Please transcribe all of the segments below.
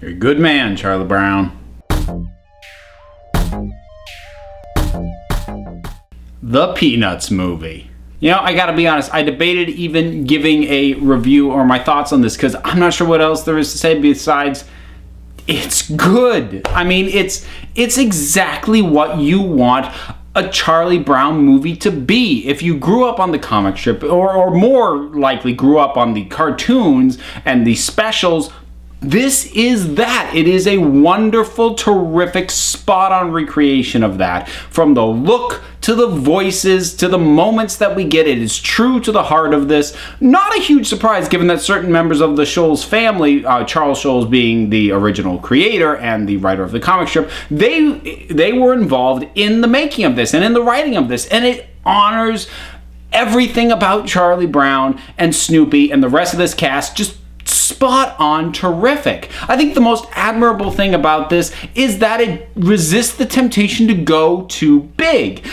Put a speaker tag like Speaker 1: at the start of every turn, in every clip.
Speaker 1: You're a good man, Charlie Brown. The Peanuts movie. You know, I gotta be honest, I debated even giving a review or my thoughts on this because I'm not sure what else there is to say besides it's good. I mean, it's exactly what you want a Charlie Brown movie to be. If you grew up on the comic strip or more likely grew up on the cartoons and the specials, this is that. It is a wonderful, terrific, spot-on recreation of that. From the look to the voices to the moments that we get, it is true to the heart of this. Not a huge surprise given that certain members of the Scholes family, Charles Scholes being the original creator and the writer of the comic strip, they were involved in the making of this and in the writing of this, and it honors everything about Charlie Brown and Snoopy and the rest of this cast. Just spot on terrific. I think the most admirable thing about this is that it resists the temptation to go too big.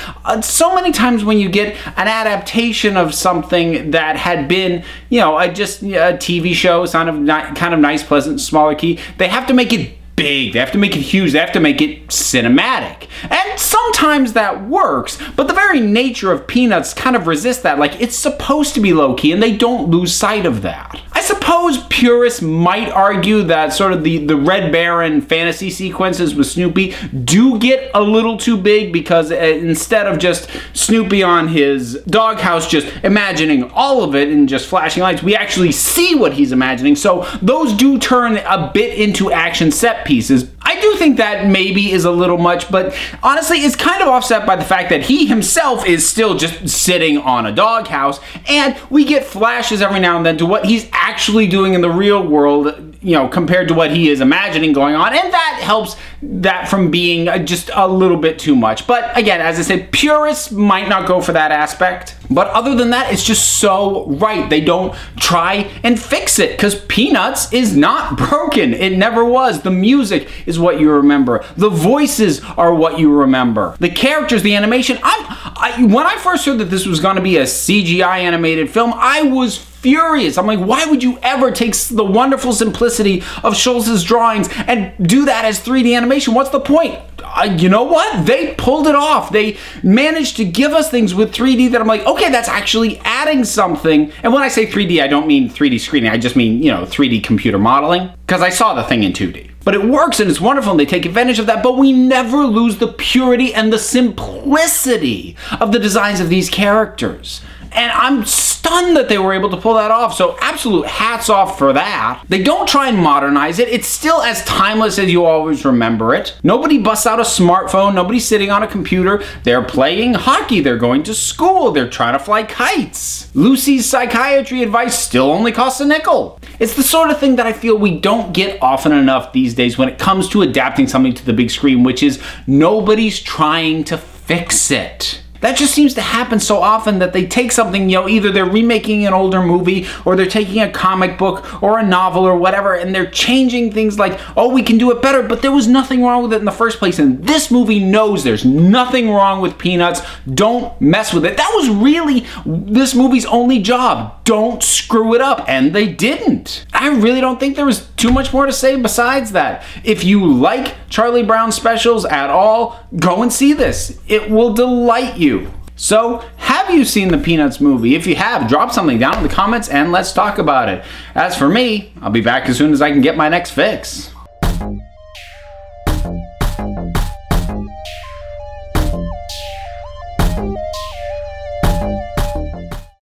Speaker 1: So many times when you get an adaptation of something that had been, you know, just a TV show, kind of nice, pleasant, smaller key, they have to make it big, they have to make it huge, they have to make it cinematic. And sometimes that works, but the very nature of Peanuts kind of resists that. Like, it's supposed to be low-key, and they don't lose sight of that. I suppose purists might argue that sort of the Red Baron fantasy sequences with Snoopy do get a little too big because instead of just Snoopy on his doghouse just imagining all of it and just flashing lights, we actually see what he's imagining. So those do turn a bit into action set pieces. I do think that maybe is a little much, but honestly, it's kind of offset by the fact that he himself is still just sitting on a doghouse, and we get flashes every now and then to what he's actually doing in the real world, you know, compared to what he is imagining going on, and that helps that from being just a little bit too much. But again, as I said, purists might not go for that aspect, but other than that, it's just so right. They don't try and fix it because Peanuts is not broken. It never was. The music is what you remember. The voices are what you remember. The characters, the animation. When I first heard that this was going to be a CGI animated film, I was furious. I'm like, why would you ever take the wonderful simplicity of Scholes' drawings and do that as 3D animation? What's the point? You know what? They pulled it off. They managed to give us things with 3D that I'm like, okay, that's actually adding something. And when I say 3D, I don't mean 3D screening. I just mean, you know, 3D computer modeling, because I saw the thing in 2D. But it works and it's wonderful and they take advantage of that, but we never lose the purity and the simplicity of the designs of these characters. And I'm stunned that they were able to pull that off, so absolute hats off for that. They don't try and modernize it. It's still as timeless as you always remember it. Nobody busts out a smartphone. Nobody's sitting on a computer. They're playing hockey. They're going to school. They're trying to fly kites. Lucy's psychiatry advice still only costs a nickel. It's the sort of thing that I feel we don't get often enough these days when it comes to adapting something to the big screen, which is nobody's trying to fix it. That just seems to happen so often that they take something, you know, either they're remaking an older movie or they're taking a comic book or a novel or whatever, and they're changing things like, oh, we can do it better, but there was nothing wrong with it in the first place, and this movie knows there's nothing wrong with Peanuts. Don't mess with it. That was really this movie's only job. Don't screw it up, and they didn't. I really don't think there was too much more to say besides that. If you like Charlie Brown specials at all, go and see this. It will delight you. So, have you seen the Peanuts movie? If you have, drop something down in the comments and let's talk about it. As for me, I'll be back as soon as I can get my next fix.